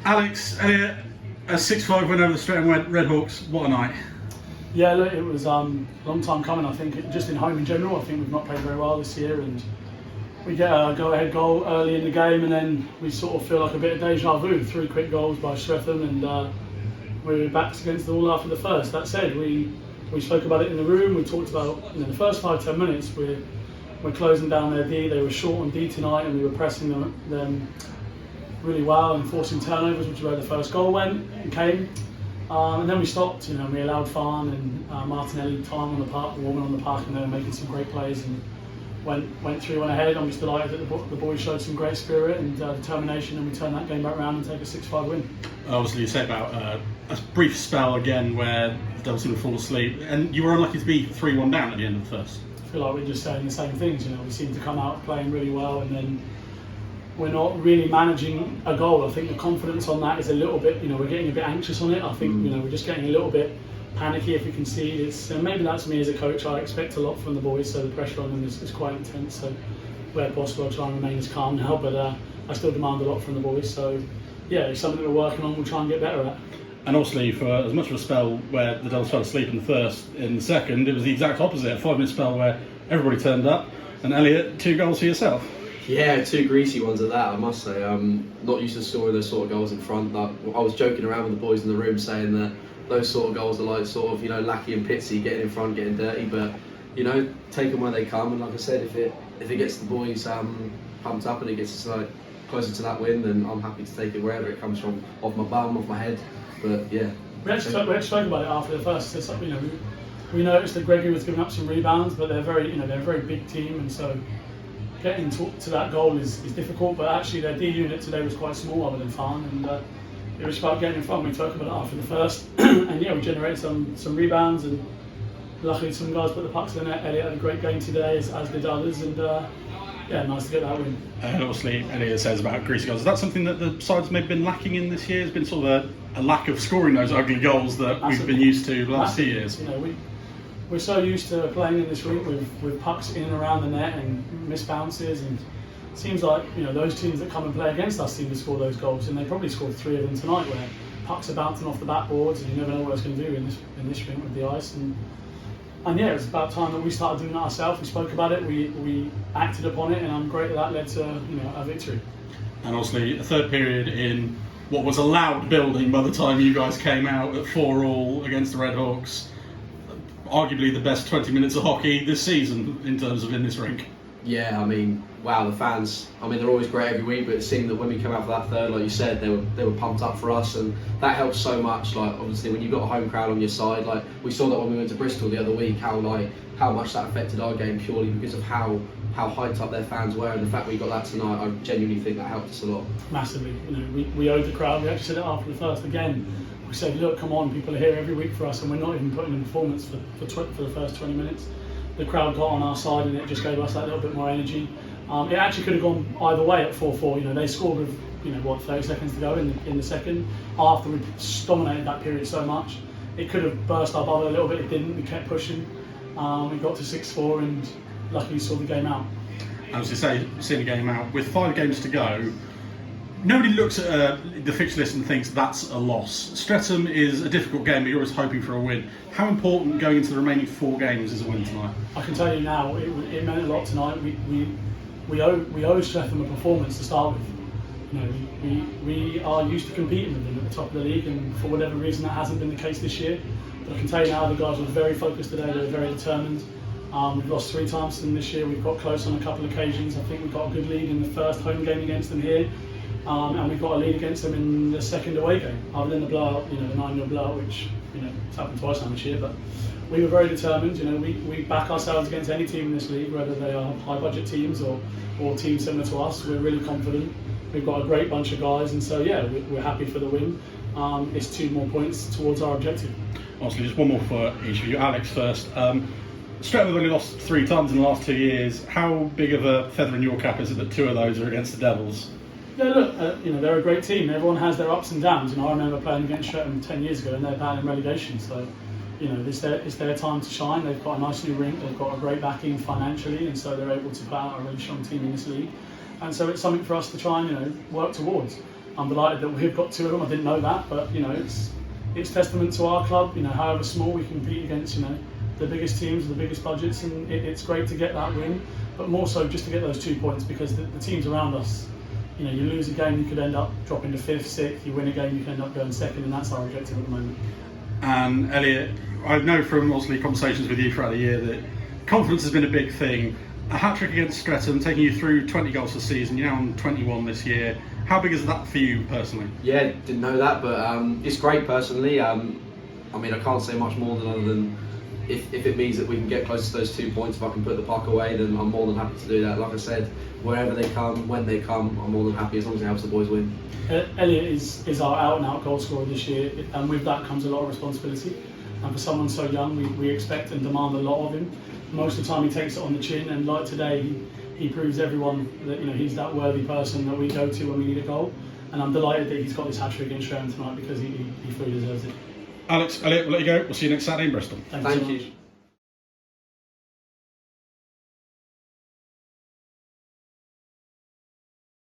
Alex, Elliot, a 6-5 win over the Streatham RedHawks. What a night. Yeah, look, it was a long time coming. I think just in home in general, I think we've not played very well this year, and we get a go-ahead goal early in the game, and then we sort of feel like a bit of deja vu. 3 quick goals by Streatham, and we were backs against the wall after the first. That said, we spoke about it in the room. We talked about the first 5-10 minutes. We're closing down their D. They were short on D tonight, and we were pressing them really well and forcing turnovers, which is where the first goal came. And then we stopped. We allowed Farn and Martinelli time on the park, warming on the park, and they were making some great plays and went ahead. I'm just delighted that the boys showed some great spirit and determination, and we turned that game back around and take a 6-5 win. Obviously, you said about a brief spell again where the Devils seemed to fall asleep, and you were unlucky to be 3-1 down at the end of the first. I feel like we're just saying the same things. We seem to come out playing really well, and then we're not really managing a goal. I think the confidence on that is a little bit, we're getting a bit anxious on it. I think, we're just getting a little bit panicky if we concede. Maybe that's me as a coach. I expect a lot from the boys, so the pressure on them is quite intense. So where possible, I'll try and remain as calm now, but I still demand a lot from the boys. So yeah, it's something that we're working on, we'll try and get better at. And obviously, for as much of a spell where the Devils fell asleep in the first, in the second, it was the exact opposite. A 5-minute spell where everybody turned up. And Elliot, 2 goals for yourself. Yeah, 2 greasy ones at that, I must say. Not used to scoring those sort of goals in front. I was joking around with the boys in the room saying that those sort of goals are like sort of, Lackey and Pitsy getting in front, getting dirty, but, take them where they come. And like I said, if it gets the boys pumped up and it gets us closer to that win, then I'm happy to take it wherever it comes from, off my bum, off my head. But yeah. We actually spoke about it after the first. We noticed that Gregory was giving up some rebounds, but they're a very big team, and so getting to that goal is difficult. But actually, their D unit today was quite small, other than Farn, and it was about getting in front. We spoke about it after the first, and yeah, we generated some rebounds, and luckily some guys put the pucks in the net. Elliot had a great game today, as did others, and yeah, nice to get that win. And obviously, Elliot says about greasy goals. Is that something that the side's maybe been lacking in this year? Has been sort of a lack of scoring those ugly goals that we've been used to the last 2 years. We're so used to playing in this league with pucks in and around the net and missed bounces, and it seems like those teams that come and play against us seem to score those goals, and they probably scored 3 of them tonight, where pucks are bouncing off the backboards and you never know what it's going to do in this rink with the ice. And yeah, it was about time that we started doing that ourselves. We spoke about it, we acted upon it, and I'm great that led to a victory. And obviously a third period in what was a loud building by the time you guys came out at 4-4 against the RedHawks. Arguably the best 20 minutes of hockey this season in terms of in this rink. Yeah, wow, the fans, they're always great every week, but it seemed that when we came out for that third, like you said, they were pumped up for us, and that helps so much. Like, obviously, when you've got a home crowd on your side, like we saw that when we went to Bristol the other week, how much that affected our game purely because of how hyped up their fans were, and the fact we got that tonight, I genuinely think that helped us a lot. Massively. We owed the crowd. We actually said it after the first again. We said, look, come on, people are here every week for us, and we're not even putting in a performance for the first 20 minutes. The crowd got on our side, and it just gave us that little bit more energy. It actually could have gone either way at 4-4. They scored with 30 seconds to go in the second. After we dominated that period so much, it could have burst our bubble a little bit. It didn't. We kept pushing. We got to 6-4, and luckily saw the game out. As you say, seeing the game out with 5 games to go. Nobody looks at the fixture list and thinks that's a loss. Streatham is a difficult game, but you're always hoping for a win. How important going into the remaining 4 games is a win tonight? I can tell you now, it meant a lot tonight. We owe Streatham a performance to start with. We are used to competing with them at the top of the league, and for whatever reason that hasn't been the case this year. But I can tell you now, the guys were very focused today. They were very determined. We've lost 3 times to them this year. We've got close on a couple of occasions. I think we got a good lead in the first home game against them here. And we've got a lead against them in the second away game, other than the blowout, the 9-0 blowout, which it's happened twice now this year. But we were very determined. We back ourselves against any team in this league, whether they are high budget teams or teams similar to us. We're really confident. We've got a great bunch of guys, and so yeah, we're happy for the win. It's 2 more points towards our objective. Obviously, just one more for each of you. Alex first. Streatham have only lost 3 times in the last 2 years. How big of a feather in your cap is it that 2 of those are against the Devils? Yeah, look, they're a great team. Everyone has their ups and downs. I remember playing against Streatham 10 years ago, and they're battling relegation. So, it's their time to shine. They've got a nice new rink. They've got a great backing financially, and so they're able to put out a really strong team in this league. And so it's something for us to try and work towards. I'm delighted that we've got 2 of them. I didn't know that, but you know, it's testament to our club. You know, however small, we can compete against, you know, the biggest teams, the biggest budgets, and it's great to get that win. But more so just to get those 2 points, because the teams around us, you know, you lose a game, you could end up dropping to 5th, 6th. You win a game, you can end up going 2nd, and that's our objective at the moment. And Elliot, I know from obviously conversations with you throughout the year that confidence has been a big thing. A hat-trick against Streatham, taking you through 20 goals for the season. You're now on 21 this year. How big is that for you personally? Yeah, didn't know that, but it's great personally. I mean, I can't say much more than other than if it means that we can get close to those 2 points, if I can put the puck away, then I'm more than happy to do that. Like I said, wherever they come, when they come, I'm more than happy as long as it helps the boys win. Elliot is our out-and-out goal scorer this year, and with that comes a lot of responsibility. And for someone so young, we expect and demand a lot of him. Most of the time he takes it on the chin, and like today, he proves everyone that, you know, he's that worthy person that we go to when we need a goal. And I'm delighted that he's got this hat-trick against Streatham tonight, because he fully deserves it. Alex, Elliot, we'll let you go. We'll see you next Saturday in Bristol. Thank you.